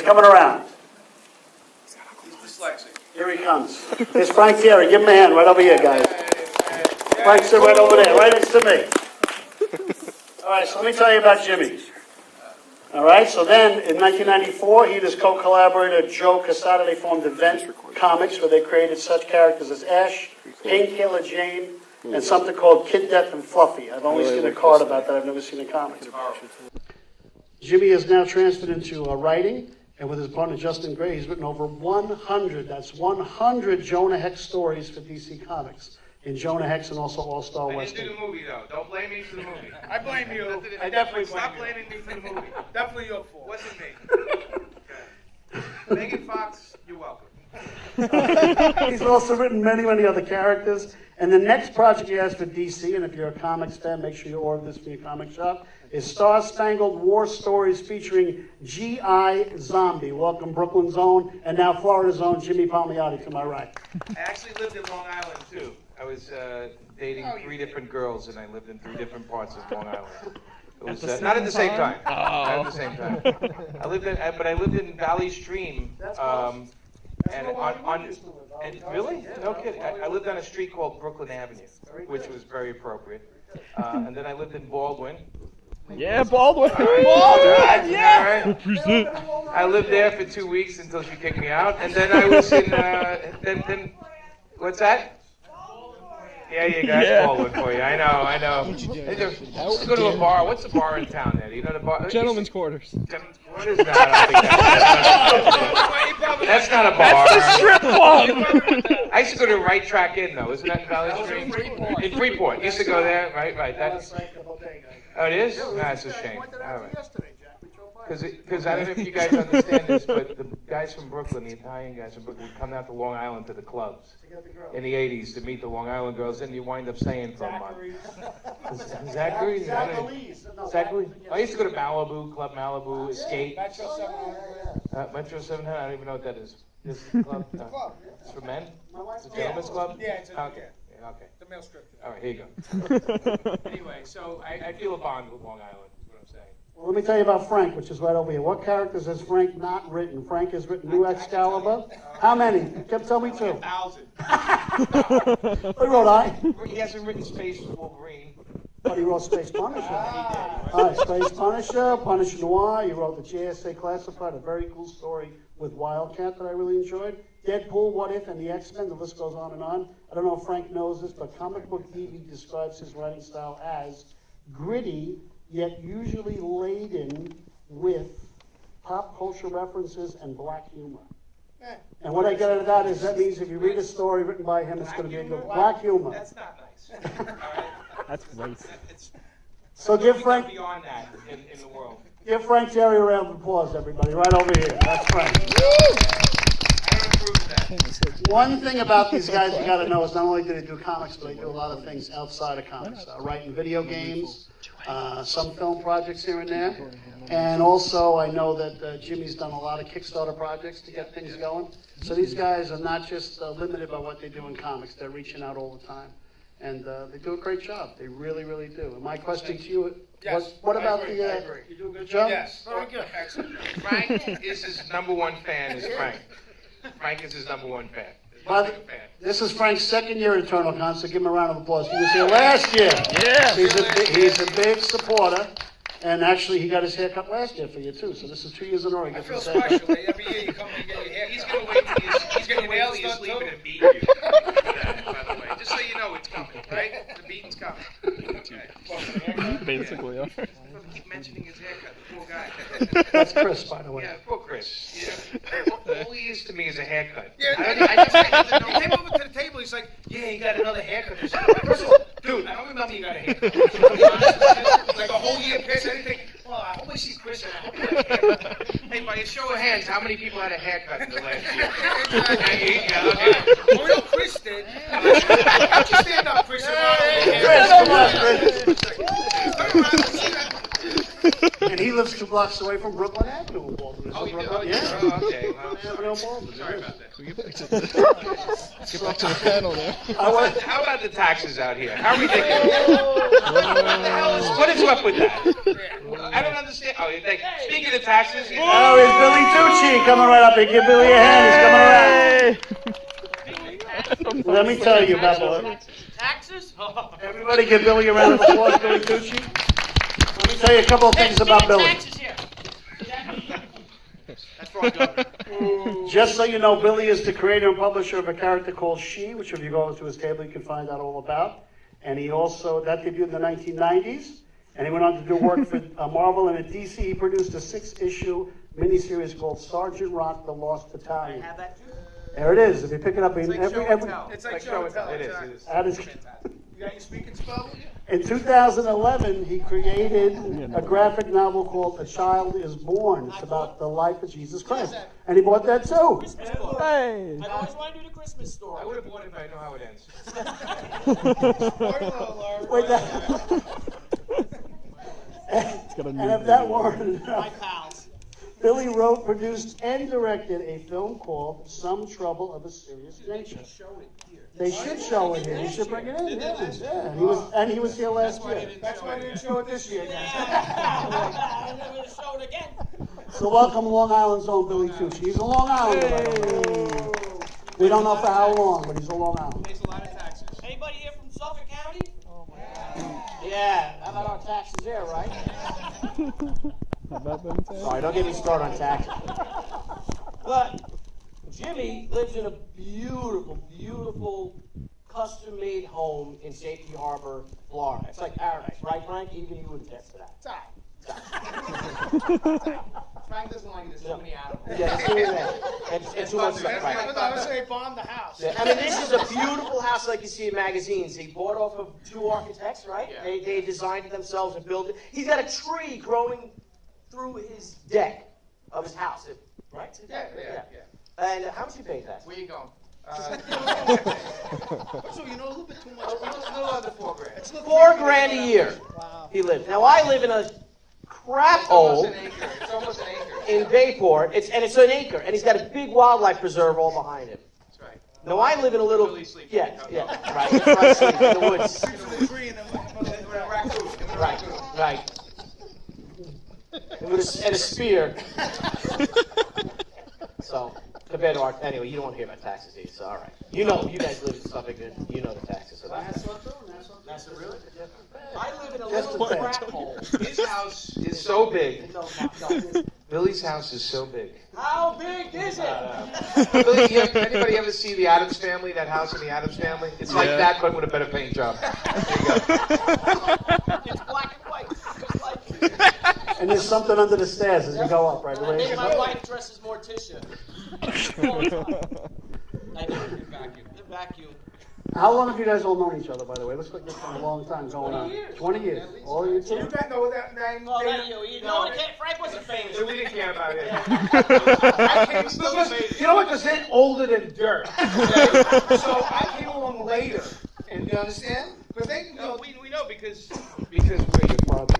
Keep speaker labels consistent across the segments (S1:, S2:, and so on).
S1: coming around.
S2: He's dyslexic.
S1: Here he comes. Here's Frank Tieri. Give him a hand right over here, guys. Frank's right over there, right next to me. All right, so let me tell you about Jimmy. All right, so then in 1994, he and his co-collaborator Joe Casada, they formed Event Comics, where they created such characters as Ash, Painkiller Jane, and something called Kid Death and Fluffy. I've only seen a card about that. I've never seen a comic. Jimmy is now transferred into writing, and with his partner Justin Gray, he's written over 100, that's 100 Jonah Hex stories for DC Comics. In Jonah Hex and also All-Star Western.
S3: I didn't do the movie, though. Don't blame me for the movie.
S2: I blame you.
S3: I definitely stop blaming me for the movie.
S2: Definitely your fault.
S3: Wasn't me. Okay. Megan Fox, you're welcome.
S1: He's also written many, many other characters. And the next project he has for DC, and if you're a comics fan, make sure you order this from your comic shop, is Star Spangled War Stories featuring G.I. Zombie. Welcome Brooklyn's own, and now Florida's own Jimmy Palmiotti to my right.
S3: I actually lived in Long Island, too. I was dating 3 different girls, and I lived in 3 different parts of Long Island. It was not at the same time. Not at the same time. I lived in Valley Stream, and really? No kidding. I lived on a street called Brooklyn Avenue, which was very appropriate. And then I lived in Baldwin.
S4: Yeah, Baldwin.
S3: Baldwin, yeah. I lived there for 2 weeks until she kicked me out, and then I was in. Then what's that? Yeah, you guys Baldwin for you. I know. Let's go to a bar. What's the bar in town there? Do you know the bar?
S4: Gentlemen's Quarters.
S3: Gentlemen's Quarters? No, I don't think that's not a bar.
S4: That's the strip club.
S3: I used to go to Right Track Inn, though. Isn't that in Valley Stream? In Freeport. Used to go there. Right. That's. Oh, it is? No, that's a shame. All right. Because I don't know if you guys understand this, but the guys from Brooklyn, the Italian guys from Brooklyn, would come out to Long Island to the clubs in the 80s to meet the Long Island girls, and you wind up staying for a month. Zachary? Zachary? I used to go to Malibu, Club Malibu, Escape. Metro 700, I don't even know what that is. This club? It's for men? It's a gentleman's club?
S2: Yeah, it's
S3: okay. Okay.
S2: The male strip.
S3: All right, here you go. Anyway, so I feel a bond with Long Island, is what I'm saying.
S1: Well, let me tell you about Frank, which is right over here. What characters has Frank not written? Frank has written New Excalibur. How many? Tell me 2.
S3: 1,000.
S1: Who wrote I?
S3: He hasn't written Space Wolverine.
S1: But he wrote Space Punisher. All right, Space Punisher, Punisher Noir. He wrote the JSA Classified, a very cool story with Wildcat that I really enjoyed. Deadpool, What If, and the X-Men. The list goes on and on. I don't know if Frank knows this, but Comic Book TV describes his writing style as gritty, yet usually laden with pop culture references and black humor. And what I get out of that is that means if you read a story written by him, it's going to be a good black humor.
S3: That's not nice. All right?
S4: That's great.
S1: So give Frank
S3: beyond that in the world.
S1: Give Frank Tieri a round of applause, everybody, right over here. That's Frank. One thing about these guys you got to know is not only do they do comics, but they do a lot of things outside of comics. Writing video games, some film projects here and there. And also, I know that Jimmy's done a lot of Kickstarter projects to get things going. So these guys are not just limited by what they do in comics. They're reaching out all the time. And they do a great job. They really, really do. And my question to you, what about the...
S2: You do a good
S1: job?
S2: Yes. Very good. Excellent.
S3: Frank is his #1 fan, is Frank. Frank is his #1 fan.
S1: This is Frank's 2nd year at EternalCon, so give him a round of applause. He was here last year.
S4: Yeah.
S1: He's a big supporter. And actually, he got his hair cut last year for you, too. So this is 2 years in a row.
S2: I feel special. Every year you come and get your hair cut.
S3: He's going to wait till you sleep and beat you. By the way, just so you know it's coming, right? The beating's coming. Okay.
S4: Basically, yeah.
S3: Keep mentioning his haircut, the poor guy.
S1: That's Chris, by the way.
S3: Yeah, poor Chris. Yeah. All he is to me is a haircut.
S2: Yeah, he came over to the table. He's like, "Yeah, you got another haircut." First of all, dude, I don't remember you got a haircut. Like a whole year piss. Anything. Well, I hope I see Chris and I hope he got a haircut. Hey, by a show of hands, how many people had a haircut in the last year? Well, we know Chris did. Why don't you stand up, Chris?
S1: Chris, come on, Chris. And he lives 2 blocks away from Brooklyn Avenue in Baldwin.
S3: Oh, you do?
S1: Brooklyn?
S3: Yeah.
S1: Yeah.
S3: Oh, okay. Well,
S1: Avenue in Baldwin.
S3: sorry about that.
S4: Get back to the panel there.
S3: How about the taxes out here? How ridiculous? What is up with that? I don't understand. Oh, speaking of taxes.
S1: Oh, it's Billy Tucci coming right up. They give Billy a hand. He's coming around. Let me tell you about Billy.
S2: Taxes?
S1: Everybody give Billy a round of applause, Billy Tucci. Let me tell you a couple of things about Billy.
S2: Taxes here. That's wrong, Governor.
S1: Just so you know, Billy is the creator and publisher of a character called She, which if you go to his table, you can find out all about. And he also, that debuted in the 1990s, and he went on to do work for Marvel and at DC. He produced a 6-issue miniseries called Sergeant Rock: The Lost Battalion.
S2: Have that too?
S1: There it is. If you pick it up in every
S2: It's like show and tell.
S3: It is.
S1: that is,
S2: You got your speaking spell with you?
S1: in 2011, he created a graphic novel called A Child Is Born. It's about the life of Jesus Christ. And he bought that too.
S4: Hey.
S2: I always want to do the Christmas story.
S3: I would have bought it, but I know how it ends.
S1: Wait, that,
S4: got a
S1: and
S4: new
S1: if that
S4: video.
S1: weren't
S2: My
S1: enough,
S2: pals.
S1: Billy wrote, produced, and directed a film called Some Trouble of a Serious Nature.
S2: Show it here.
S1: They should show it here. You should bring it in. Yeah. And he was here last year.
S2: That's why they didn't show it this year, guys. I'm never going to show it again.
S1: So welcome Long Island's own Billy Tucci. He's a Long Islander, by the way. We don't know for how long, but he's a Long Islander.
S2: Pays a lot of taxes. Anybody here from Suffolk County? Oh, my God. Yeah, how about our taxes there, right?
S4: How about them taxes?
S2: Sorry, don't get me started on taxes. But Jimmy lives in a beautiful, beautiful, custom-made home in Safety Harbor, Florida. It's like paradise, right, Frank? Even you would attest to that.
S5: Frank doesn't like there's so many animals.
S2: Yeah, it's doing that. And too much stuff, right?
S5: I would say bomb the house.
S2: Yeah, I mean, this is a beautiful house like you see in magazines. He bought off of 2 architects, right?
S5: Yeah.
S2: They designed it themselves and built it. He's got a tree growing through his deck of his house, right? It's a deck,
S5: Yeah.
S2: And how much you pay that?
S5: Where you going?
S2: So
S5: you know a little bit too much. A little under $4,000. It's
S2: $4,000 a year. He lives. Now I live in a crap hole
S5: It's almost an acre.
S2: in Bayport. It's an acre, and he's got a big wildlife preserve all behind him.
S5: That's right.
S2: Now I live in a little.
S5: Really sleep.
S2: Yeah, right. That's where I sleep in the woods.
S5: The tree and a raccoon.
S2: Right. And a spear. So, compared to our, anyway, you don't want to hear about taxes, either, so all right. You know, you guys live in Suffolk, you know the taxes. So that's really. I live in a little crap hole.
S3: His house is so big.
S2: No.
S3: Billy's house is so big.
S2: How big is it?
S3: Billy, anybody ever see the Addams Family? That house in the Addams Family? It's like that, but with a better paying job. There you go.
S2: It's black and white, just like.
S1: And there's something under the stairs as you go up, right?
S2: I think my wife dresses Morticia. I know the vacuum.
S1: How long have you guys all known each other, by the way? Looks like it's been a long time going on. 20 years. All you two?
S5: You guys know that name?
S2: Oh, that you know, Frank wasn't famous.
S3: We didn't care about it.
S5: I came you know what? Because they're older than dirt. Okay? So I came along later. And you understand? But they,
S3: We know because we're your father.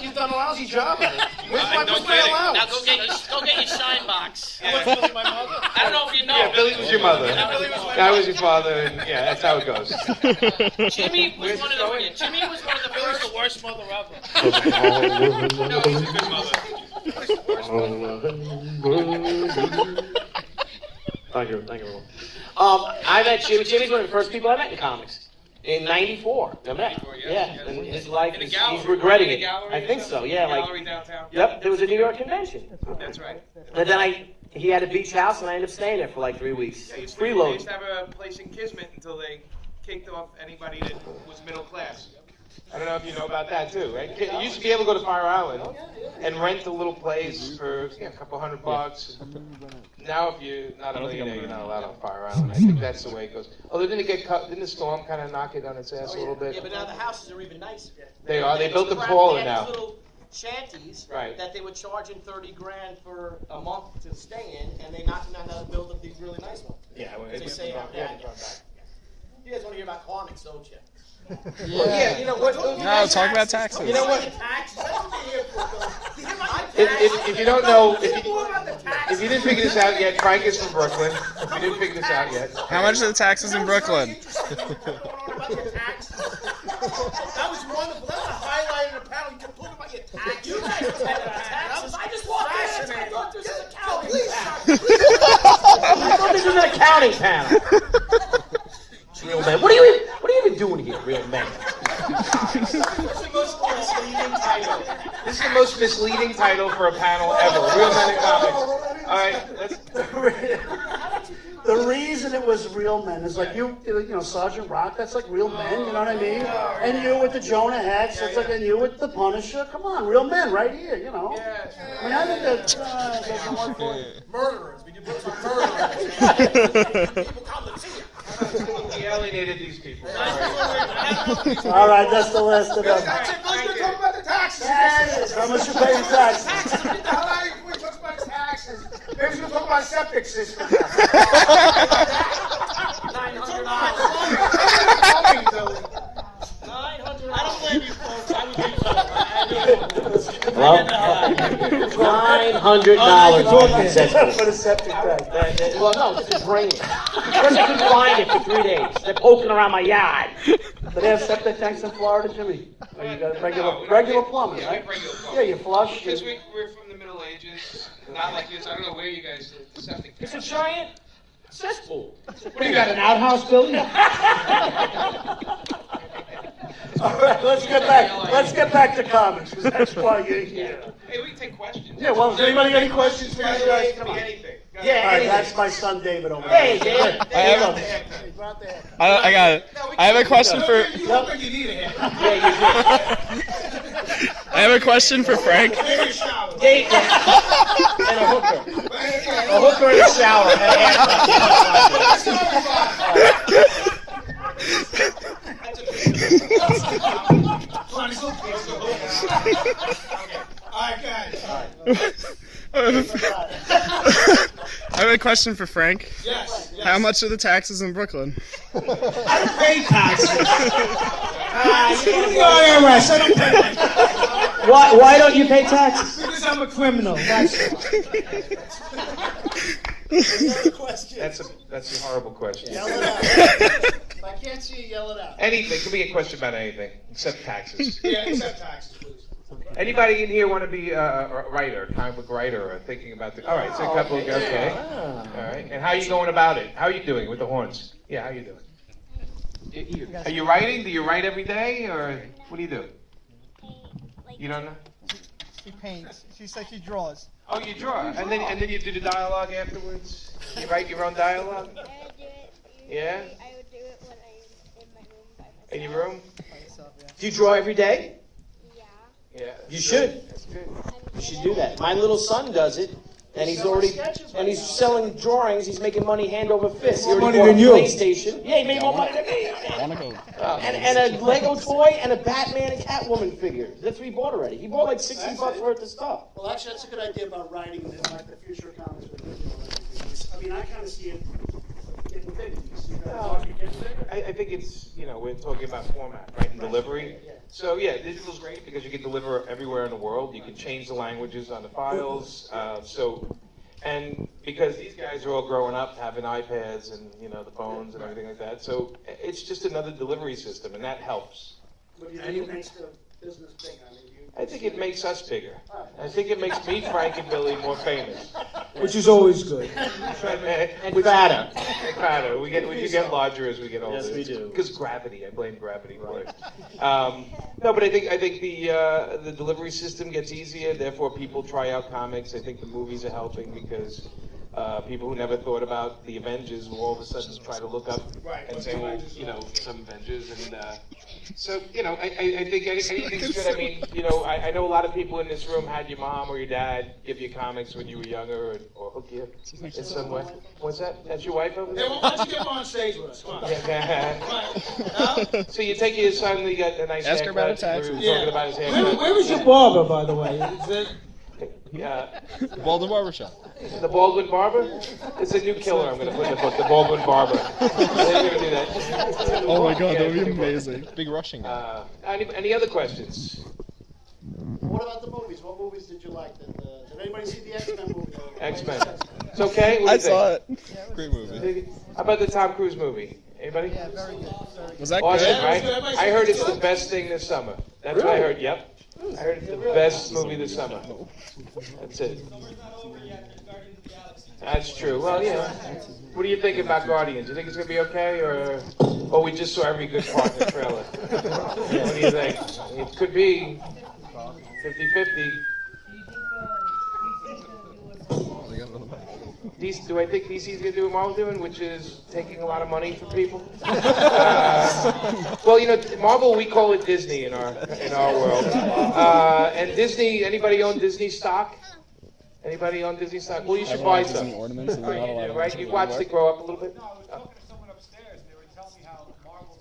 S5: you've done a lousy job. Where's my
S6: Now
S5: allowance?
S6: go get your shine box.
S5: Was Billy my mother?
S6: I don't know if you know.
S3: Yeah, Billy was your mother. That was your father, and yeah, that's how it goes.
S6: Jimmy was one of the first.
S5: The worst mother ever.
S6: No, he's a good mother.
S2: Thank you. I met Jimmy. Jimmy's one of the first people I met in comics. In '94, remember that? Yeah, and his life
S6: In a
S2: is,
S6: gallery.
S2: he's regretting
S6: In a
S2: it.
S6: gallery
S2: I think so, yeah.
S6: Gallery
S2: Like,
S6: downtown.
S2: yep, there was a New York convention.
S6: That's right.
S2: And then he had a beach house, and I ended up staying there for like 3 weeks.
S3: Yeah,
S2: It
S3: they
S2: was
S3: used
S2: freeload.
S3: to have a place in Kismet until they kicked off anybody that was middle class. I don't know if you know about that too, right? You used to be able to go to Fire Island and rent a little place for a couple $100. Now, if you're not a millionaire, you're not allowed on Fire Island. I think that's the way it goes. Although didn't the storm kind of knock it on its ass a little bit?
S2: Yeah, but now the houses are even nicer.
S3: They are. They built them
S2: They
S3: taller
S2: had
S3: now.
S2: these little shanties
S3: Right.
S2: that they were charging $30,000 for a month to stay in, and they knocked them down and built up these really nice ones.
S3: Yeah,
S2: They say out there. You guys want to hear about comics, don't you?
S3: Yeah, you know what?
S4: No, talk about taxes.
S3: You know what? If you don't know, if you didn't figure this out yet, Frank is from Brooklyn. If you didn't figure this out yet.
S4: How much are the taxes in Brooklyn?
S5: That was wonderful. That was a highlight of the panel. You kept talking about your taxes. You guys were talking about taxes. I just walked in and I thought this was accounting.
S7: I thought this was an accounting panel. Real men. What are you even doing here, real men?
S3: This is the most misleading title. This is the most misleading title for a panel ever. Real Men in Comics. All right, let's.
S1: The reason it was real men is like you know, Sergeant Rock, that's like real men, you know what I mean? And you with the Jonah hats, that's like, and you with the Punisher, come on, real men right here, you know? I mean, I think that doesn't work for you.
S5: Murderers. We can put some murderers. People come to see you.
S3: We alienated these people.
S1: All right, that's the last of them.
S5: That's it. Let's talk about the taxes.
S1: How much you pay in taxes?
S5: Get the hell out of here before we talk about taxes. Maybe we're going to talk about septic system. $900.
S6: I don't blame you, folks. I would do so.
S7: Hello? $900
S1: For the septic tank.
S7: Well, no, this is raining. Just been flying it for 3 days. They're poking around my yard.
S1: But they have septic tanks in Florida, Jimmy? Or you got regular plumbing,
S3: Yeah,
S1: right?
S3: regular plumbing.
S1: Yeah, you flush.
S3: Because we're from the Middle Ages, not like this. I don't know where you guys live. The septic
S7: It's a
S3: tank.
S7: giant cesspool.
S3: What do you got?
S7: An outhouse building?
S1: All right, let's get back to comics, because that's why you're here.
S3: Hey, we can take questions.
S1: Yeah, well, does anybody got any questions for you guys?
S3: It
S1: Come
S3: could
S1: on.
S3: be anything.
S1: All
S7: Yeah,
S1: right,
S7: anything.
S1: that's my son David over there.
S7: Hey, Dave.
S4: I got it. I have a question for.
S5: You look like you need a hair.
S4: I have a question for Frank.
S5: Take a shower.
S7: Dave. And a hooker. A hooker in the shower. And a
S5: All right, guys.
S4: I have a question for Frank.
S5: Yes.
S4: How much are the taxes in Brooklyn?
S5: I don't pay taxes. You don't go IRS. I don't pay taxes.
S7: Why don't you pay taxes?
S5: Because I'm a criminal. That's
S3: That's a horrible question.
S1: Yell it out. If I can't see you, yell it out.
S3: Anything. It could be a question about anything except taxes.
S5: yeah, except taxes, please.
S3: Anybody in here want to be a writer, comic book writer, or thinking about the? All right, so a couple. Okay. All right. And how are you going about it? How are you doing with the horns? Yeah, how are you doing? Are you writing? Do you write every day, or what do you do? You don't know?
S8: She paints. She says she draws.
S3: Oh, you draw, and then you do the dialogue afterwards. You write your own dialogue.
S9: I would do it usually.
S3: Yeah?
S9: I would do it when I'm in my room by myself.
S3: In your room?
S7: Do you draw every day?
S9: Yeah.
S3: Yeah.
S7: You should.
S3: That's good.
S7: You should do that. My little son does it, and he's selling drawings. He's making money hand over fist. He already bought a PlayStation. Yeah, he made more money than me.
S4: Wanna go?
S7: And a Lego toy and a Batman and Catwoman figure. That's what he bought already. He bought like $60 worth of stuff.
S1: Well, actually, that's a good idea about writing, like the future of comics. I mean, I kind of see it getting big.
S3: I think it's, we're talking about format, right, and delivery. So, yeah, digital's great because you can deliver everywhere in the world. You can change the languages on the files. And because these guys are all growing up, having iPads and, the phones and everything like that. So it's just another delivery system, and that helps.
S1: What do you think it makes the business big?
S3: I think it makes us bigger. I think it makes me, Frank, and Billy more famous.
S5: Which is always good.
S7: And fatter.
S3: Fatter. We get larger as we get older.
S7: Yes, we do.
S3: Because gravity. I blame gravity for it. No, but I think the delivery system gets easier. Therefore, people try out comics. I think the movies are helping because people who never thought about the Avengers will all of a sudden try to look up and say, well, some Avengers. And so, I think anything's good. I mean, I know a lot of people in this room had your mom or your dad give you comics when you were younger or hook you in some way. What's that? That's your wife over there?
S5: Hey, why don't you get on stage with us? Come on.
S3: So you take your son, you got a nice
S4: Ask her about
S3: haircut.
S4: her taxes.
S3: We were talking about his haircut.
S5: Where was your barber, by the way? Is it...
S3: Yeah.
S4: Baldwin Barbershop.
S3: The Baldwin Barber? It's a new killer I'm going to put in the book, the Baldwin Barber. They're going to do that.
S4: Oh my god, that would be amazing.
S10: Big rushing guy.
S3: Any other questions?
S1: What about the movies? What movies did you like? Did anybody see the X-Men movie?
S3: X-Men. It's okay? What do you
S4: I
S3: think?
S4: saw it.
S10: Great movie.
S3: How about the Tom Cruise movie? Anybody?
S8: Yeah, very good.
S4: Was that
S3: Awesome,
S4: good?
S3: right? I heard it's the best thing this summer. That's what I heard, yep. I heard it's the best movie this summer. That's it. That's true. Well, yeah. What do you think about Guardians? Do you think it's going to be okay? Or we just saw every good part in the trailer? What do you think? It could be 50-50. Do I think DC's going to do what Marvel's doing, which is taking a lot of money from people? Well, Marvel, we call it Disney in our world. And Disney, anybody own Disney stock? Anybody own Disney stock? Well, you should buy some.
S4: Disney ornaments and not a lot of
S3: Right? You watched it grow up a little bit?
S2: No, I was talking to someone upstairs, and they were telling me how Marvel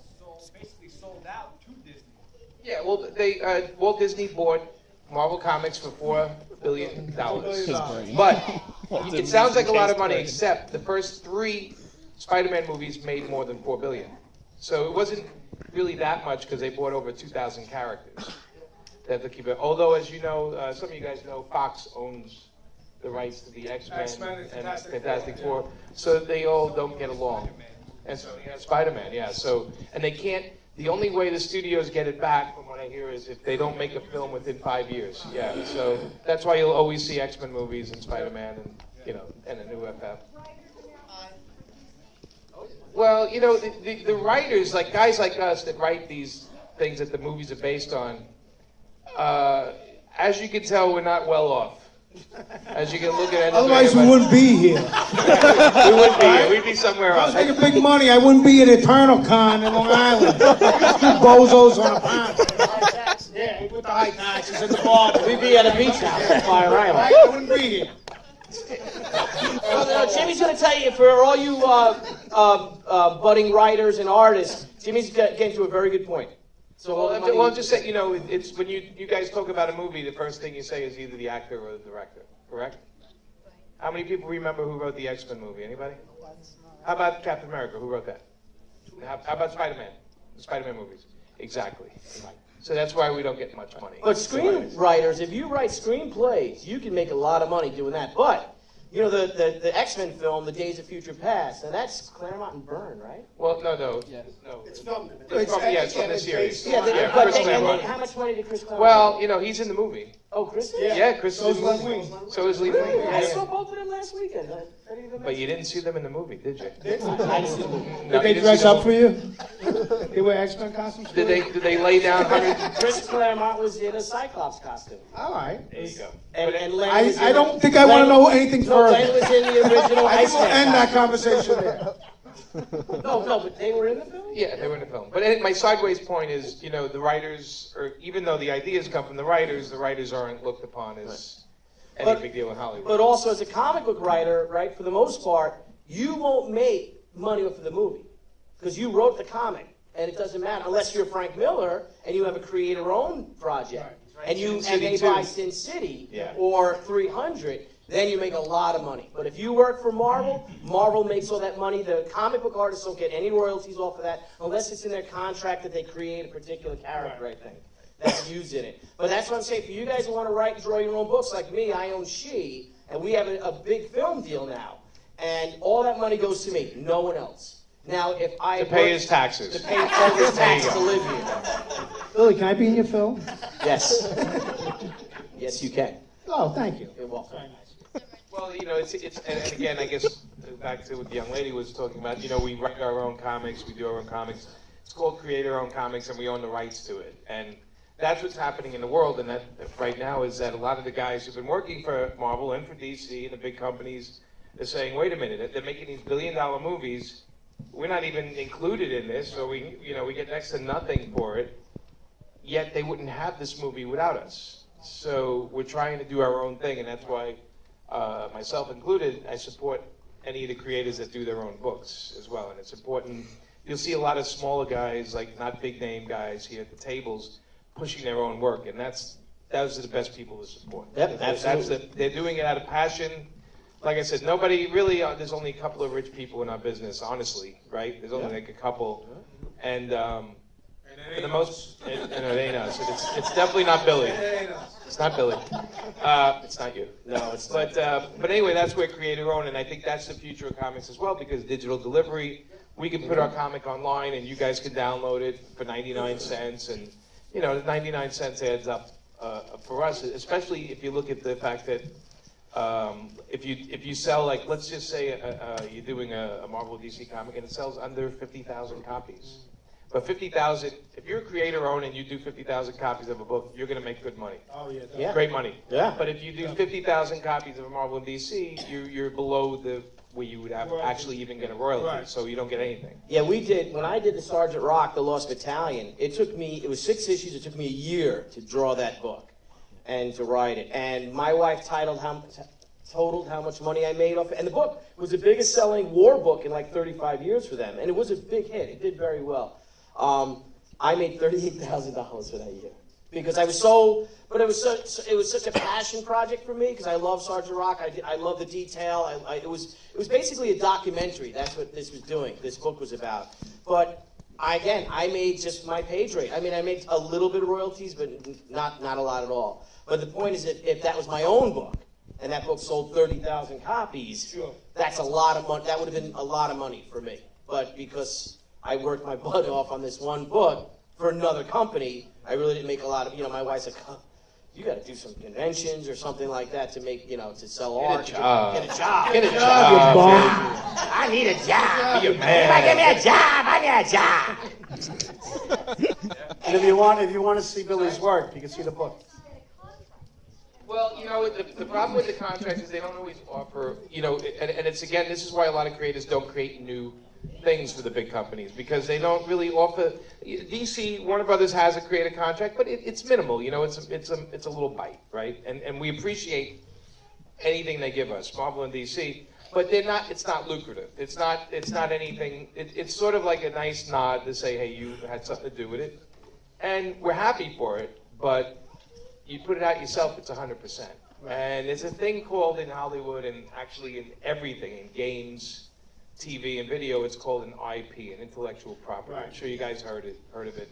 S2: basically sold out to Disney.
S3: Yeah, well, Walt Disney bought Marvel Comics for $4 billion. But it sounds like a lot of money, except the first 3 Spider-Man movies made more than $4 billion. So it wasn't really that much because they bought over 2,000 characters. They have to keep it. Although, as you know, some of you guys know, Fox owns the rights to the X-Men and Fantastic Four, so they all don't get along. And so Spider-Man, yeah. So and they can't. The only way the studios get it back, from what I hear, is if they don't make a film within 5 years. Yeah. So that's why you'll always see X-Men movies and Spider-Man and and a new FF. Well, the writers, like guys like us that write these things that the movies are based on, as you can tell, we're not well off. As you can look at it.
S5: Otherwise, we wouldn't be here.
S3: We wouldn't be here. We'd be somewhere
S5: If I
S3: else.
S5: was making big money, I wouldn't be at Eternal Con in Long Island. Two bozos on a pond. Yeah, with the high taxes and the bar.
S7: We'd be at a beach house on Fire Island.
S5: I wouldn't be here.
S7: Well, Jimmy's going to tell you, for all you budding writers and artists, Jimmy's getting to a very good point. So,
S3: Well, I'm just saying, it's when you guys talk about a movie, the first thing you say is either the actor or the director, correct? How many people remember who wrote the X-Men movie? Anybody? How about Captain America? Who wrote that? How about Spider-Man? The Spider-Man movies? Exactly. So that's why we don't get much money.
S7: But screenwriters, if you write screenplays, you can make a lot of money doing that. But, the X-Men film, The Days of Future Past, and that's Claremont and Byrne, right?
S3: Well, no.
S1: It's filmed.
S3: It's from the series.
S7: Yeah,
S3: Chris Claremont.
S7: how much money did Chris Claremont
S3: Well, he's in the movie.
S7: Oh, Chris?
S3: Yeah, Chris is in the movie. So is Lee.
S7: Really? I
S3: Yeah.
S7: saw both of them last weekend. I didn't even
S3: But you didn't see them in the movie, did you?
S7: I didn't see the movie.
S3: No,
S5: Did they
S3: you didn't
S5: dress
S3: see
S5: up
S3: them.
S5: for you? They wear X-Men costumes for
S3: Did
S5: you?
S3: they lay down hundreds?
S7: Chris Claremont was in a Cyclops costume.
S5: All right.
S3: There you go.
S7: And Len was in
S5: I don't think I want to know anything
S7: No, Len
S5: further.
S7: was in the original
S5: I think we'll
S7: Iceman
S5: end that
S7: costume.
S5: conversation there.
S7: No, but they were in the film?
S3: Yeah, they were in the film. But my sideways point is, the writers, or even though the ideas come from the writers aren't looked upon as any big deal in Hollywood.
S7: But also, as a comic book writer, right, for the most part, you won't make money off of the movie because you wrote the comic, and it doesn't matter unless you're Frank Miller and you have a creator-owned project, and they buy Sin City or 300. Then you make a lot of money. But if you work for Marvel, Marvel makes all that money. The comic book artists don't get any royalties off of that unless it's in their contract that they create a particular character, I think, that's used in it. But that's what I'm saying. For you guys who want to write and draw your own books, like me, I own She, and we have a big film deal now. And all that money goes to me, no one else. Now, if I...
S3: To pay his taxes.
S7: To pay all his taxes to live here.
S5: Billy, can I be in your film?
S7: Yes. Yes, you can.
S5: Oh, thank you.
S7: You're welcome.
S3: Well, it's and again, I guess back to what the young lady was talking about. We write our own comics, we do our own comics. It's called creator-owned comics, and we own the rights to it. And that's what's happening in the world. And that right now is that a lot of the guys who've been working for Marvel and for DC and the big companies are saying, "Wait a minute, they're making these billion-dollar movies. We're not even included in this, so we get next to nothing for it. Yet they wouldn't have this movie without us. So we're trying to do our own thing, and that's why." Myself included, I support any of the creators that do their own books as well. And it's important. You'll see a lot of smaller guys, like not big name guys here at the tables, pushing their own work. And that's those are the best people to support.
S7: Yep, absolutely.
S3: They're doing it out of passion. Like I said, nobody really, there's only a couple of rich people in our business, honestly, right? There's only like a couple. And for the most, and it ain't us. It's definitely not Billy. It's not Billy. It's not you.
S7: No, it's
S3: not. But anyway, that's where creator owned, and I think that's the future of comics as well, because digital delivery, we can put our comic online, and you guys can download it for 99 cents, and the 99 cents adds up for us, especially if you look at the fact that if you sell, like, let's just say you're doing a Marvel DC comic and it sells under 50,000 copies. But 50,000, if you're a creator-owned and you do 50,000 copies of a book, you're going to make good money.
S5: Oh, yeah.
S7: Yeah.
S3: Great money.
S7: Yeah.
S3: But if you do 50,000 copies of a Marvel and DC, you're below where you would have actually even get a royalty,
S5: Right.
S3: so you don't get anything.
S7: Yeah, we did. When I did the Sergeant Rock, The Lost Battalion, it was 6 issues. It took me a year to draw that book and to write it. And my wife totaled how much money I made off it. And the book was the biggest selling war book in like 35 years for them. And it was a big hit. It did very well. I made $38,000 for that year. Because I was but it was such a passion project for me because I love Sergeant Rock. I love the detail. It was basically a documentary. That's what this was doing. This book was about. But I made just my page rate. I mean, I made a little bit of royalties, but not a lot at all. But the point is that if that was my own book and that book sold 30,000 copies, that's a lot of money. That would have been a lot of money for me. But because I worked my butt off on this one book for another company, I really didn't make a lot of, my wife's like, you got to do some conventions or something like that to make, to sell art. Get a job.
S3: Get a job.
S7: I need a job.
S3: Be a man.
S7: Give me a job. I need a job.
S1: And if you want to see Billy's work, you can see the book.
S3: Well, the problem with the contracts is they don't always offer, and it's, again, this is why a lot of creators don't create new things for the big companies, because they don't really offer. DC, Warner Brothers has a creative contract, but it's minimal. It's a little bite, right? And we appreciate anything they give us, Marvel and DC, but they're not. It's not lucrative. It's not anything. It's sort of like a nice nod to say, hey, you had something to do with it, and we're happy for it. But you put it out yourself, it's 100%. And there's a thing called in Hollywood, and actually in everything, in games, TV and video, it's called an IP, an intellectual property. I'm sure you guys heard of it.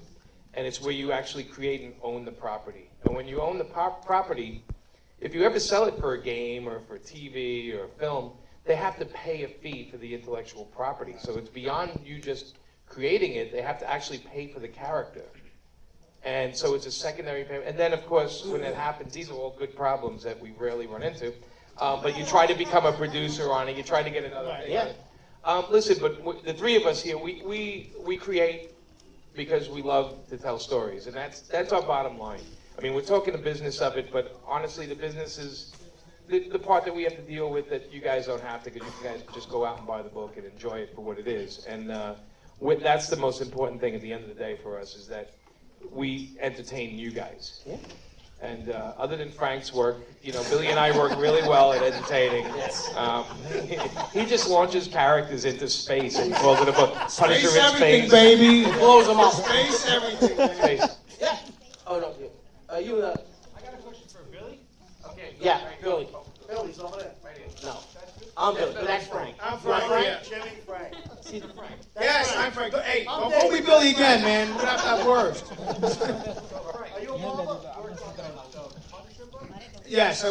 S3: And it's where you actually create and own the property. And when you own the property, if you ever sell it for a game or for TV or a film, they have to pay a fee for the intellectual property. So it's beyond you just creating it, they have to actually pay for the character. And so it's a secondary payment. And then, of course, when it happens, these are all good problems that we rarely run into. But you try to become a producer on it, you try to get another thing on it. Listen, but the three of us here, we create because we love to tell stories, and that's our bottom line. I mean, we're talking the business of it, but honestly, the business is the part that we have to deal with that you guys don't have to, because you guys just go out and buy the book and enjoy it for what it is. And that's the most important thing at the end of the day for us, is that we entertain you guys. Yeah. And other than Frank's work, Billy and I work really well at entertaining. Yes. He just launches characters into space and calls it a book. Punisher in
S5: everything,
S3: space.
S5: baby.
S7: Blows them up.
S5: Space everything, baby.
S3: Space.
S7: Yeah. Oh, no. You,
S2: I got a question for Billy.
S3: Okay.
S7: yeah, Billy.
S2: Billy's over there.
S3: Right here.
S7: No. I'm Billy, but that's Frank.
S5: I'm Frank. Yeah.
S1: Jimmy, Frank.
S7: See the Frank.
S5: Yes, I'm Frank. Hey, don't call me Billy again, man. We're gonna have words.
S1: Are you a Marvel?
S5: Yes, I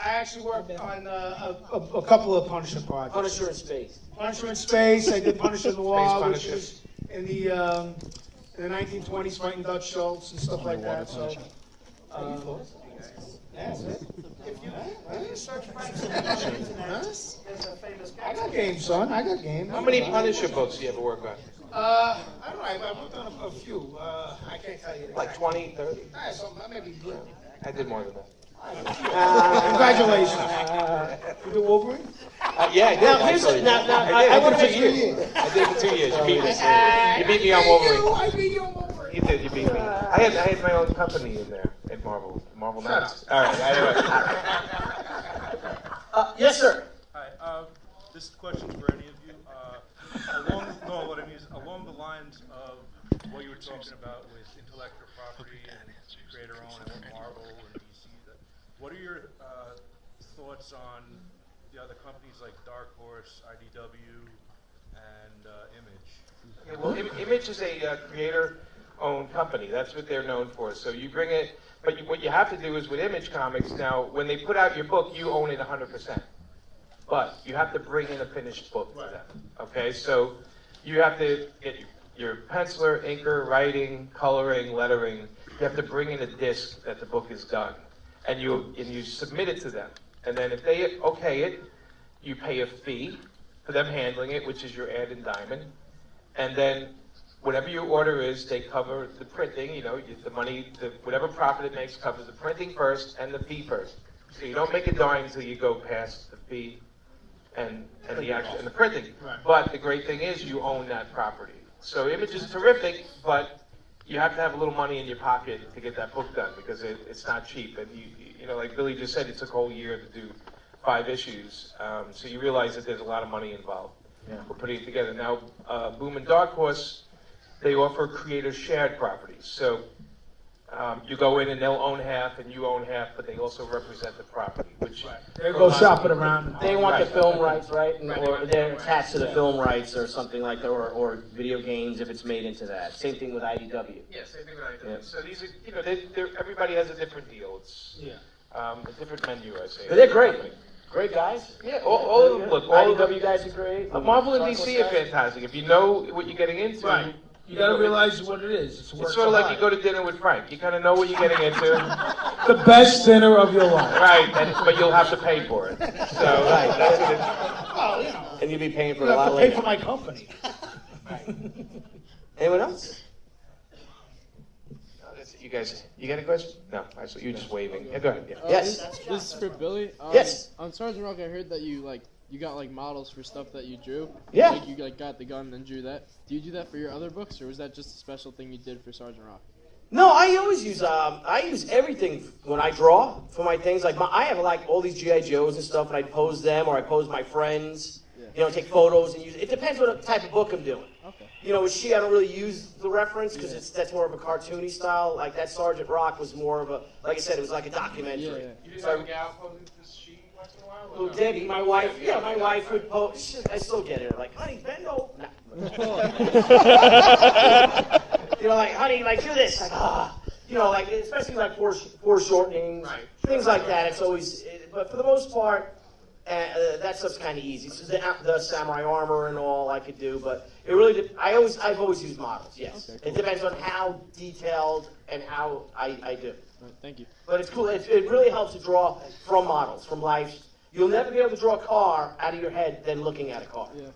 S5: actually worked on a couple of Punisher projects.
S7: Punisher in space.
S5: Punisher in space. I did Punisher Noir, which
S3: Punisher.
S5: was in the 1920s, fighting Dutch Schultz and stuff like that. So, that's it.
S1: If you search Frank's name on the internet, there's a famous guy.
S5: I got game, son. I got game.
S3: How many Punisher books do you ever work on?
S5: I don't know. I worked on a few. I can't tell you.
S3: Like 20, 30?
S5: Maybe.
S3: I did more than that.
S5: Congratulations. You did Wolverine?
S3: Yeah, I did.
S7: Now, here's
S3: actually.
S7: I want to
S3: I
S7: make
S3: did it for 2 years. I did it for 2 years. You beat me on Wolverine.
S5: I beat you on Wolverine.
S3: You did. You beat me. I had my own company in there at Marvel Knights. All right. Anyway.
S7: yes, sir.
S11: Hi. This question's for any of you. Along the lines of what you were talking about with intellectual property and creator owned and what Marvel and what are your thoughts on the other companies like Dark Horse, IDW, and Image?
S3: Yeah, well, Image is a creator-owned company. That's what they're known for. So you bring it, but what you have to do is with Image Comics, now, when they put out your book, you own it 100%. But you have to bring in a finished book to them. Okay, so you have to get your penciler, inker, writing, coloring, lettering. You have to bring in a disc that the book is done. And you submit it to them. And then if they okay it, you pay a fee for them handling it, which is your ad and diamond. And then whatever your order is, they cover the printing, the money, whatever profit it makes covers the printing first and the fee first. So you don't make a dime until you go past the fee and the printing.
S5: Right.
S3: But the great thing is you own that property. So Image is terrific, but you have to have a little money in your pocket to get that book done because it's not cheap. And like Billy just said, it took a whole year to do 5 issues. So you realize that there's a lot of money involved for putting it together. Now, Boom and Dark Horse, they offer creator shared properties. So you go in and they'll own half and you own half, but they also represent the property, which
S5: They go shopping around.
S7: They want the film rights, right? Or they're attached to the film rights or something like that, or video games if it's made into that. Same thing with IDW.
S3: Yes, same thing with IDW. So these are, everybody has a different deal. It's a different menu, I say.
S7: But they're great. Great guys.
S3: Yeah, all of them. Look, all of them.
S7: IDW guys are great.
S3: Marvel and DC are fantastic. If you know what you're getting into,
S5: Right. You gotta realize what it is. It's
S3: it's sort of like you go to dinner with Frank. You kind of know what you're getting into.
S5: the best dinner of your life.
S3: Right, but you'll have to pay for it. So that's what it's.
S5: Well,
S7: And you'll be paying for
S5: I
S7: a
S5: have
S7: lot
S5: to pay
S7: later.
S5: for my company.
S7: Anyone else?
S3: You guys, you got a question? No, I saw you just waving. Yeah, go ahead. Yeah.
S7: Yes.
S10: This is for Billy.
S7: Yes.
S10: On Sergeant Rock, I heard that you got models for stuff that you drew.
S7: Yeah.
S10: Like you got the gun and then drew that. Do you do that for your other books, or was that just a special thing you did for Sergeant Rock?
S7: No, I always use everything when I draw for my things. Like I have all these GI Joes and stuff, and I pose them or I pose my friends.
S10: Yeah.
S7: Take photos and use. It depends what type of book I'm doing.
S10: Okay.
S7: With I don't really use the reference because that's more of a cartoony style. Like that Sergeant Rock was more of a, like I said, it was like a documentary.
S10: Yeah.
S3: You just have a gal posing this sheet once in a while?
S7: Who, Debbie, my wife, my wife would post. I still get it. Like, honey, bend over. Like, honey, do this. Like, especially like foreshortenings, things like that. It's always, but for the most part, that stuff's kind of easy. So the samurai armor and all I could do, but it really, I've always used models. Yes,
S10: Okay, cool.
S7: It depends on how detailed and how I do.
S10: All right, thank you.
S7: But it's cool. It really helps to draw from models, from life. You'll never be able to draw a car out of your head than looking at a car.
S10: Yeah.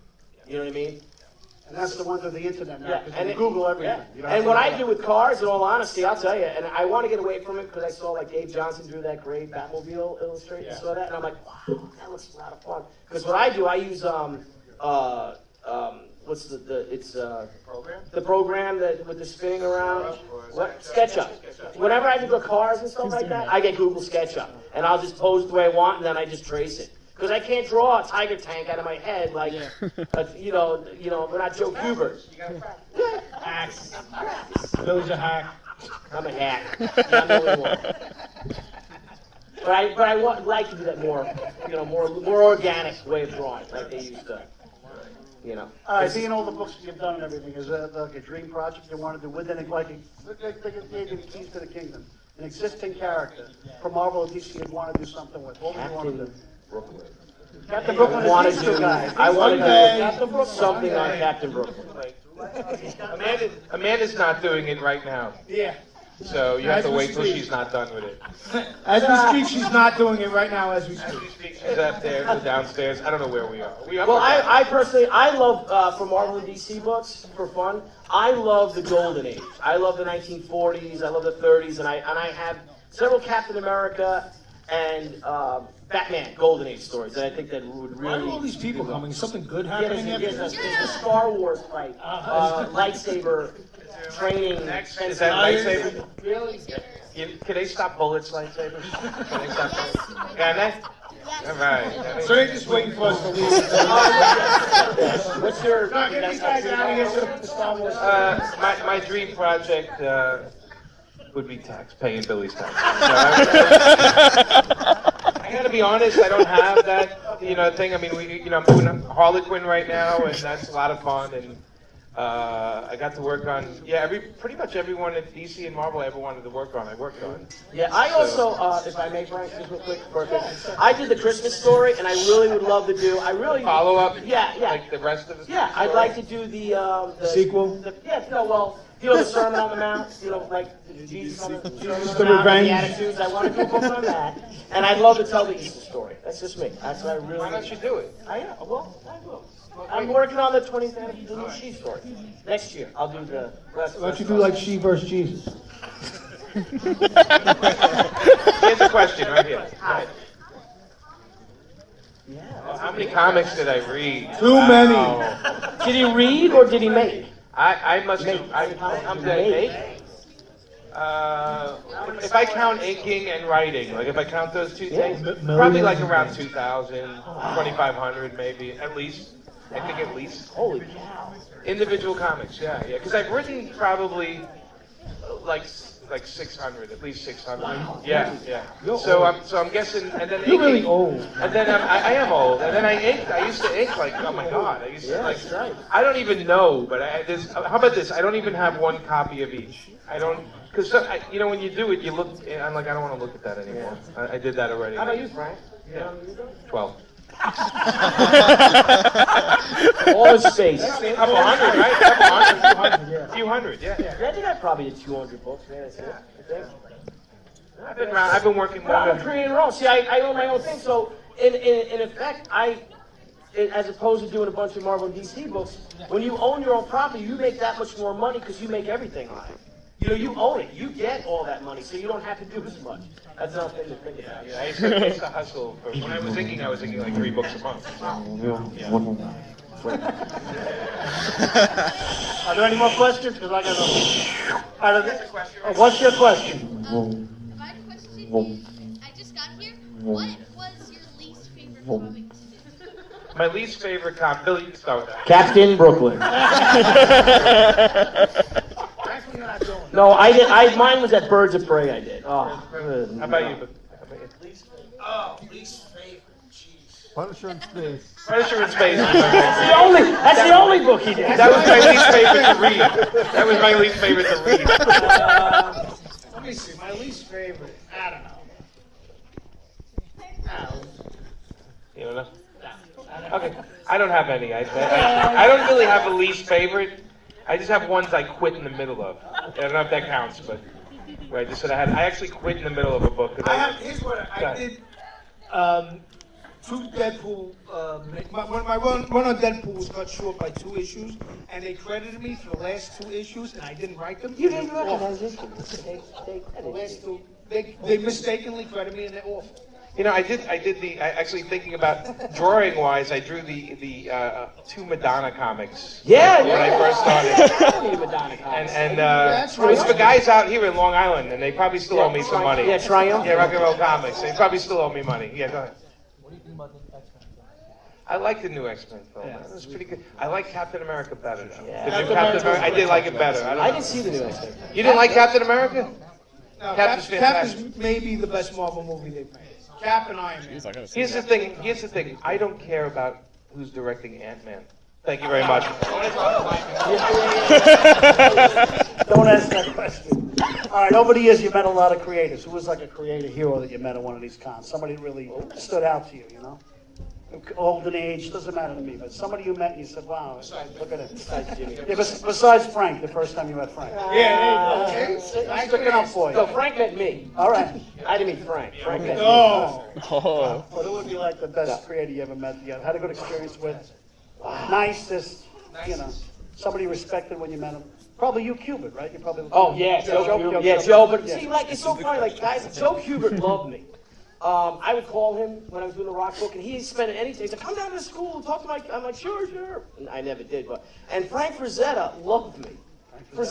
S7: You know what I mean?
S1: And that's the one with the internet now,
S7: Yeah,
S1: because
S7: and
S1: you Google everything.
S7: Yeah.
S1: You don't
S7: And
S1: have
S7: what
S1: to-
S7: I do with cars, in all honesty, I'll tell you, and I want to get away from it because I saw Dave Johnson drew that great Batmobile illustrate. I saw that, and I'm like, wow, that looks a lot of fun. Because what I do, I use what's the
S3: Program?
S7: the program that with the spinning around. What? SketchUp. Whenever I do cars and stuff like that, I get Google SketchUp, and I'll just pose the way I want, and then I just trace it. Because I can't draw a tiger tank out of my head like, we're not Joe Kubert.
S5: Hacks. Billy's a hack.
S7: I'm a hack. I'm the only one. But I like to do that more organic way of drawing, like they used to.
S1: Seeing all the books that you've done and everything, is there like a dream project you want to do with it? Like they gave you the keys to the kingdom. An existing character from Marvel or DC you'd want to do something with. What would you want to do?
S7: Brooklyn.
S1: Captain Brooklyn
S7: I
S1: is these two guys.
S7: want to do something on Captain Brooklyn.
S3: Amanda's not doing it right now.
S5: Yeah.
S3: So you have
S5: As
S3: to
S5: we
S3: wait till
S5: speak.
S3: she's not done with it.
S5: As we speak, she's not doing it right now as we
S3: As we
S5: speak.
S3: speak, she's upstairs or downstairs. I don't know where we are.
S7: Well, I personally, I love, for Marvel and DC books, for fun, I love the Golden Age. I love the 1940s, I love the 30s, and I have several Captain America and Batman Golden Age stories that I think that would
S5: Why
S7: really...
S5: are all these people coming? Is something good
S7: Yeah,
S5: happening
S7: there's
S5: after
S7: a
S5: this?
S7: Star Wars fight, lightsaber training.
S3: Is that lightsaber?
S7: Really?
S3: Can they stop bullets, lightsabers? Can they stop bullets? Can they? All right.
S5: So they're just waiting for us to leave.
S7: What's your...
S5: No, get these guys out of here so the Star Wars.
S3: My dream project would be tax, paying Billy's tax. So I gotta be honest, I don't have that, thing. I mean, I'm doing Harley Quinn right now, and that's a lot of fun. And I got to work on, pretty much everyone at DC and Marvel I ever wanted to work on, I worked on.
S7: Yeah, I also, if I may, Frank, just real quick, I did the Christmas story, and I really would love to do,
S3: Follow up?
S7: Yeah.
S3: Like the rest of the
S7: Yeah, I'd like to do the
S5: Sequel?
S7: the Sermon on the Mount, like Jesus on the Sermon on the Mount,
S5: Revenge.
S7: the Attitudes. I want to do a book on that, and I'd love to tell the Easter story. That's just me. That's what I really.
S3: Why don't you do it?
S7: I will. I'm working on the 20th anniversary of the She story. Next year, I'll do the rest.
S5: Why don't you do like She versus Jesus?
S3: Here's a question right here. Right.
S7: Yeah.
S3: How many comics did I read?
S5: Too many.
S7: Did he read or did he make?
S3: I must have. I'm dead. If I count inking and writing, like if I count those two things, probably like around 2,000, 2,500 maybe, at least. I think at least.
S7: Holy cow.
S3: Individual comics, yeah. Because I've written probably like 600, at least 600.
S7: Wow.
S3: Yeah. So I'm guessing, and then
S5: You're really old.
S3: And then I am old, and then I inked. I used to ink like, oh my god, I used to like.
S7: Right.
S3: I don't even know, but how about this? I don't even have one copy of each. I don't, because when you do it, you look. I'm like, I don't want to look at that anymore. I did that already.
S7: How about you, Frank?
S3: Yeah. 12.
S7: All in space.
S3: A couple hundred, right? A couple hundred, a few hundred, yeah.
S7: I think I probably did 200 books, man. That's it.
S3: I've been working more.
S7: I'm creating my own. See, I own my own thing. So, in effect, as opposed to doing a bunch of Marvel and DC books, when you own your own property, you make that much more money because you make everything on it. You own it. You get all that money, so you don't have to do as much. That's another thing to think about.
S3: Yeah, I used to hustle. When I was inking like 3 books a month. Yeah.
S1: Are there any more questions? Because I got what's your question?
S9: My question, I just got here. What was your least favorite comic to do?
S3: My least favorite comic, Billy, you can start with that.
S7: Captain Brooklyn. No, I did. Mine was at Birds of Prey. I did. Oh.
S3: How about you?
S2: Least favorite. Jeez.
S5: Punisher in Space.
S3: Punisher in Space.
S7: That's the only book he did.
S3: That was my least favorite to read. That was my least favorite to read.
S2: Let me see. My least favorite. I don't know.
S3: You don't know? Okay. I don't have any. I don't really have a least favorite. I just have ones I quit in the middle of. I don't know if that counts, but I just said I actually quit in the middle of a book.
S5: Here's what I did. 2 Deadpool. My run on Deadpool was cut short by 2 issues, and they credited me for the last 2 issues, and I didn't write them.
S7: You didn't recognize this.
S5: The last 2, they mistakenly credited me, and they're awful.
S3: I actually thinking about drawing wise, I drew the 2 Madonna comics. When I first started. And it was for guys out here in Long Island, and they probably still owe me some money.
S7: Yeah, Triumph.
S3: Yeah, Rock and Roll Comics. They probably still owe me money. Yeah, go ahead.
S8: What do you think about the X-Men film?
S3: I like the new X-Men film.
S8: Yeah.
S3: It was pretty good. I like Captain America better though.
S7: Yeah.
S3: The new Captain America, I did like it better.
S7: I didn't see the new X-Men.
S3: You didn't like Captain America?
S5: No,
S3: Captain's
S5: Cap
S3: fantastic.
S5: is maybe the best Marvel movie they've made. Cap and Iron Man.
S3: Here's the thing. I don't care about who's directing Ant-Man. Thank you very much.
S1: Don't ask that question. All right, over the years, you met a lot of creators. Who was like a creator hero that you met at one of these cons? Somebody that really stood out to you, Old in age, doesn't matter to me, but somebody you met and you said, wow, look at it. Yeah, besides Frank, the first time you met Frank.
S5: Okay.
S1: I'm sticking up for you.
S7: So Frank met me.
S1: All right.
S7: I didn't meet Frank. Frank met me.
S5: Oh.
S1: Well, who would be like the best creator you ever met? You had a good experience with? Nicest, somebody you respected when you met him. Probably you, Kubert, right? You probably.
S7: Oh yeah, Joe. But see, it's so funny. Like guys, Joe Kubert loved me. I would call him when I was doing the rock book, and he'd spend any day. He's like, "Come down to school and talk to my." I'm like, "Sure." And I never did, and Frank Frazetta loved me.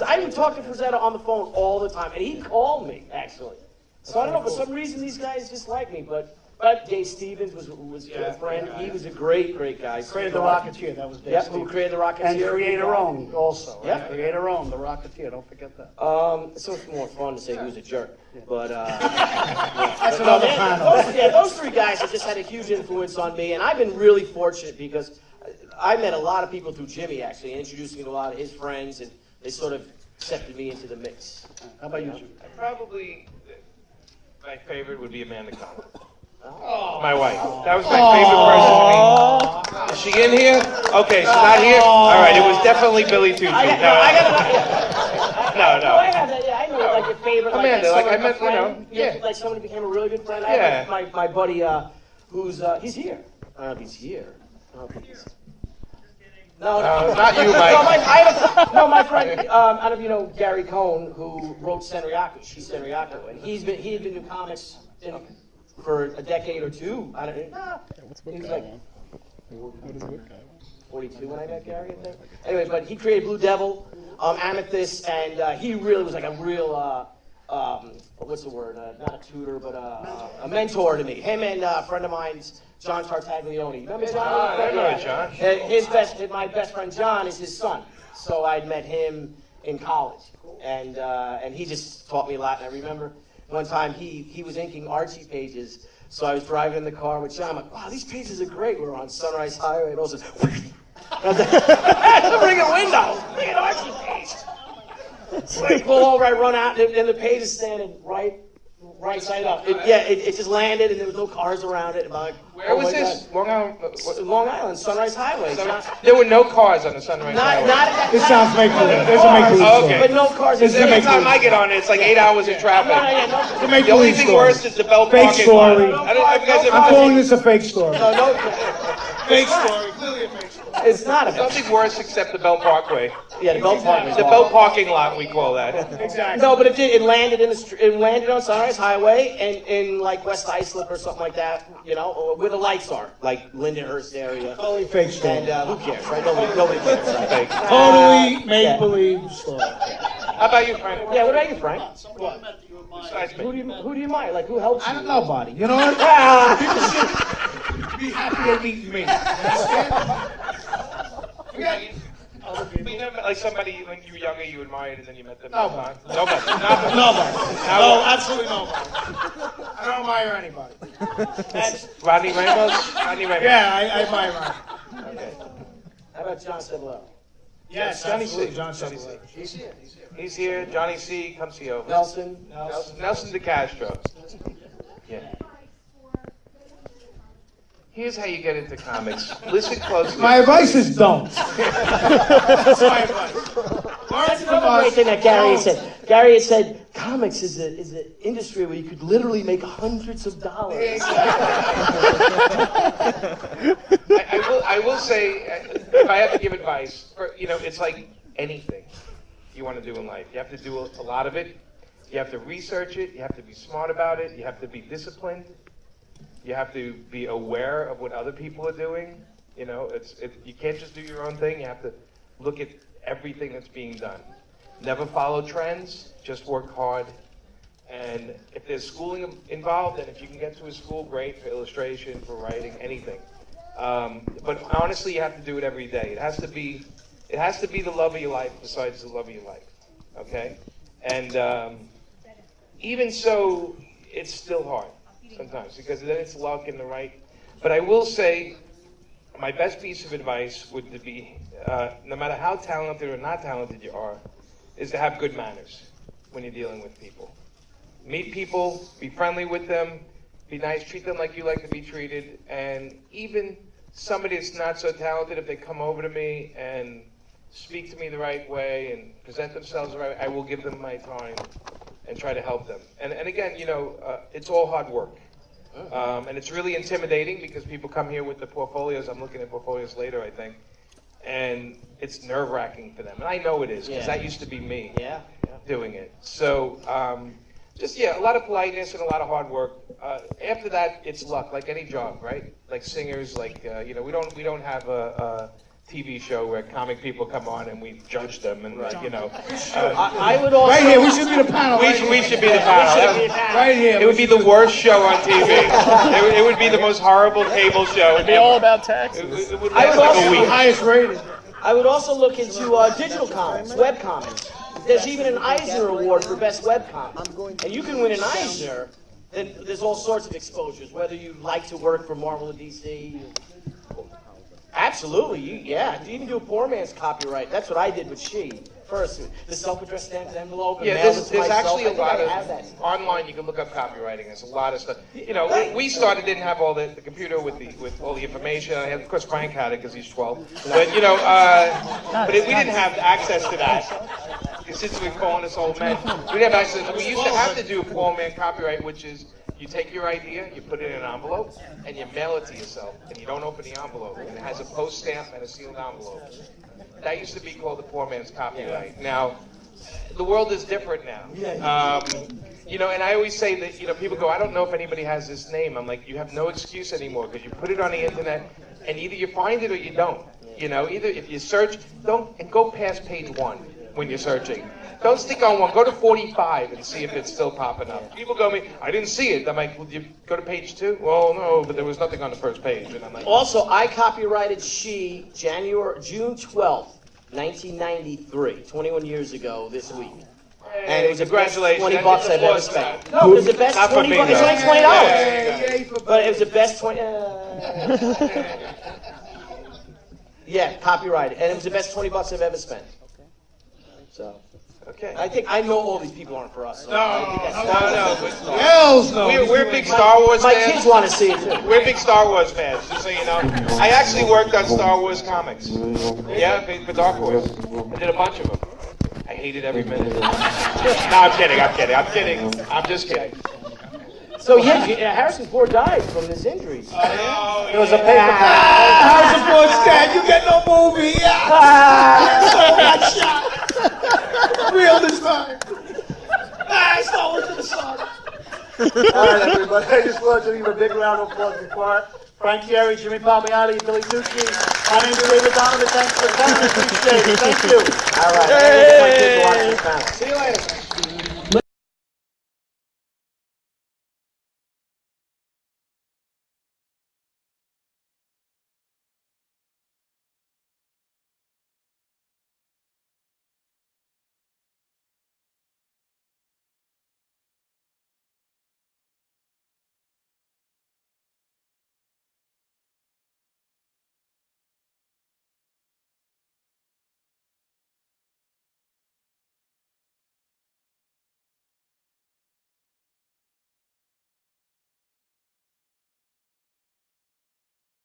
S7: I would talk to Frazetta on the phone all the time, and he'd call me actually. So I don't know. For some reason, these guys just like me, but But Dave Stevens was a friend. He was a great guy.
S1: Created the Rocketeer, that was Dave
S7: Yep,
S1: Stevens.
S7: who created the Rocketeer.
S1: And Creator Own also, right?
S7: Yeah.
S1: Creator Own, the Rocketeer, don't forget that.
S7: It's so much more fun to say who's a jerk. But,
S5: That's another panel.
S7: those three guys have just had a huge influence on me, and I've been really fortunate because I met a lot of people through Jimmy, actually, and introduced me to a lot of his friends, and they sort of accepted me into the mix.
S1: How about you, Jim?
S3: Probably my favorite would be Amanda Collins.
S7: Oh.
S3: My wife. That was my favorite person to meet. Is she in here? Okay, she's not here? All right, it was definitely Billy Tucci.
S7: I have that. Yeah, I know. Like your favorite,
S3: Amanda,
S7: like
S3: I
S7: a
S3: met,
S7: friend.
S3: yeah.
S7: Like someone who became a really good friend. I
S3: Yeah.
S7: have my buddy, who's he's here. I don't know if he's here. I don't know if he's. No,
S3: not you, Mike.
S7: My friend. I don't know if you know Gary Cohn, who wrote Senryaku. She's Senryaku, and he had been doing comics for a decade or two. I don't know.
S4: What's book
S7: He was
S4: guy
S7: like
S4: want? What is book guy want?
S7: 42 when I met Gary, I think. Anyway, but he created Blue Devil, Amethyst, and he really was like a real, what's the word? Not a tutor, but a mentor to me. Him and a friend of mine's John Tartaglione. Remember John?
S3: I know John.
S7: My best friend John is his son. So I'd met him in college, and he just taught me a lot. And I remember one time he was inking Archie pages. So I was driving in the car with John. I'm like, wow, these pages are great. We're on Sunrise Highway, and also, I had to bring a window. Bring an Archie page. So I pull over, I run out, and the page is standing right side up. It just landed, and there was no cars around it. And I'm like,
S3: Where was this? Long Island?
S7: Long Island, Sunrise Highway.
S3: There were no cars on the Sunrise Highway.
S7: Not
S5: This sounds make-believe. There's a make-believe
S3: Oh,
S5: story.
S3: okay.
S7: But no cars.
S3: Every time I get on it, it's like 8 hours of traffic.
S5: It's a
S3: The only
S5: make-believe
S3: thing
S5: story.
S3: worse is the Bell
S5: Fake
S3: parking
S5: story.
S3: lot. I don't know if you guys ever
S5: I'm
S3: seen-
S5: calling this a fake story.
S7: No.
S5: Fake story. Clearly a fake story.
S7: It's not a
S3: Nothing worse except the Bell Parkway.
S7: Yeah, the Bell Park.
S3: The Bell parking lot, we call that.
S5: Exactly.
S7: No, but it did. It landed it landed on Sunrise Highway and in like West Islip or something like that. You know, or where the lights are, like Lindenhurst area.
S5: Totally fake story.
S7: And who cares, right? Nobody cares. Right?
S3: Fake.
S5: Totally make-believe story.
S3: How about you, Frank?
S7: Yeah. What about you, Frank?
S3: Besides
S7: Who
S3: me.
S7: do you mind? Like who helps you?
S5: I don't know, buddy. You know what? People should be happy they're meeting me. You understand?
S3: You know, like somebody when you were younger you admired and then you met them.
S5: Nobody.
S3: Nobody.
S5: Nobody. No, absolutely nobody. I don't admire anybody.
S3: Rodney Ramos? Rodney Ramos.
S5: Yeah, I admire Ryan.
S3: Okay.
S7: How about John Civillaro?
S5: Yes,
S3: Johnny
S5: absolutely.
S3: C.
S5: John
S3: Johnny
S5: Civillaro.
S3: He's here. Johnny C. Come see over.
S7: Nelson.
S3: Nelson DeCastro. Yeah. Here's how you get into comics. Listen closely.
S5: My advice is don't. That's my advice. Learn
S7: That's
S5: from
S7: another great
S5: us.
S7: thing that Gary had
S5: Don't.
S7: said. Gary had said, comics is an industry where you could literally make hundreds of dollars.
S3: I will say, if I have to give advice, it's like anything you want to do in life. You have to do a lot of it. You have to research it. You have to be smart about it. You have to be disciplined. You have to be aware of what other people are doing. You can't just do your own thing. You have to look at everything that's being done. Never follow trends. Just work hard. And if there's schooling involved, and if you can get to a school, great, for illustration, for writing, anything. But honestly, you have to do it every day. It has to be the love of your life besides the love of your life. Okay? And even so, it's still hard sometimes because then it's luck and the right. But I will say, my best piece of advice would be, no matter how talented or not talented you are, is to have good manners when you're dealing with people. Meet people, be friendly with them, be nice, treat them like you like to be treated, and even somebody that's not so talented, if they come over to me and speak to me the right way and present themselves the right way, I will give them my time and try to help them. And again, it's all hard work. And it's really intimidating because people come here with the portfolios. I'm looking at portfolios later, I think. And it's nerve-wracking for them. And I know it is because that used to be me doing it. So a lot of politeness and a lot of hard work. After that, it's luck, like any job, right? Like singers, we don't have a TV show where comic people come on and we judge them and you know.
S7: I would also.
S5: Right here, we should be the panel.
S3: We should be the panel.
S5: Right here.
S3: It would be the worst show on TV. It would be the most horrible cable show.
S10: It'd be all about taxes.
S3: It would
S7: I
S3: last
S7: would
S3: like
S7: also-
S3: a week.
S5: Highest rated.
S7: I would also look into digital comics, web comics. There's even an Eisner Award for best web comic. And you can win an Eisner, then there's all sorts of exposures, whether you like to work for Marvel or DC. Absolutely, you even do a poor man's copyright. That's what I did with She. First, the self-addressed stamped envelope. And
S3: Yeah,
S7: mailed it
S3: there's
S7: to myself.
S3: actually a
S7: I think
S3: lot
S7: I have
S3: of
S7: that.
S3: online. You can look up copywriting. There's a lot of stuff. You know, we started didn't have all the computer with all the information. Of course, Frank had it because he's 12. But you know, we didn't have access to that. Since we're calling us old men, we didn't have access. We used to have to do a poor man copyright, which is you take your idea, you put it in an envelope, and you mail it to yourself, and you don't open the envelope, and it has a post stamp and a sealed envelope. That used to be called the poor man's copyright. Now, the world is different now. You know, and I always say that, you know, people go, I don't know if anybody has this name. I'm like, you have no excuse anymore, because you put it on the internet, and either you find it or you don't. You know, either if you search, and go past page 1 when you're searching. Don't stick on 1. Go to 45 and see if it's still popping up. People go to me, I didn't see it. I'm like, well, did you go to page 2? Well, no, but there was nothing on the first page. And I'm like,
S7: Also, I copyrighted She June 12th, 1993, 21 years ago this week. And it was the best
S3: congratulations.
S7: $20 I've ever spent. No, it was the best
S3: Not for
S7: $20.
S3: me,
S7: It's
S3: though.
S7: only $20.
S3: Yeah.
S7: But it was the best 20. Yeah, copyrighted, and it was the best $20 I've ever spent. So.
S3: okay.
S7: I think I know all these people aren't for us. So I think that's
S3: No.
S5: Hells no.
S3: We're big Star Wars
S7: My
S3: fans.
S7: kids want to see it too.
S3: We're big Star Wars fans, just so you know. I actually worked on Star Wars comics. Yeah, for Dark Horse. I did a bunch of them. I hated every minute. No, I'm kidding. I'm just kidding.
S7: So yeah, Harrison Ford died from his injuries.
S1: It was a paper
S5: Harrison Ford's dead. You get no movie. So got shot. Real this time. Star Wars to the sun.
S1: All right, everybody. I just wanted to give a big round of applause before Frank Tieri, Jimmy Palmiotti, Billy Tucci. My name is David Donovan. Thanks for coming. Appreciate it. Thank you.
S7: All right.
S1: Hey.
S7: See you later.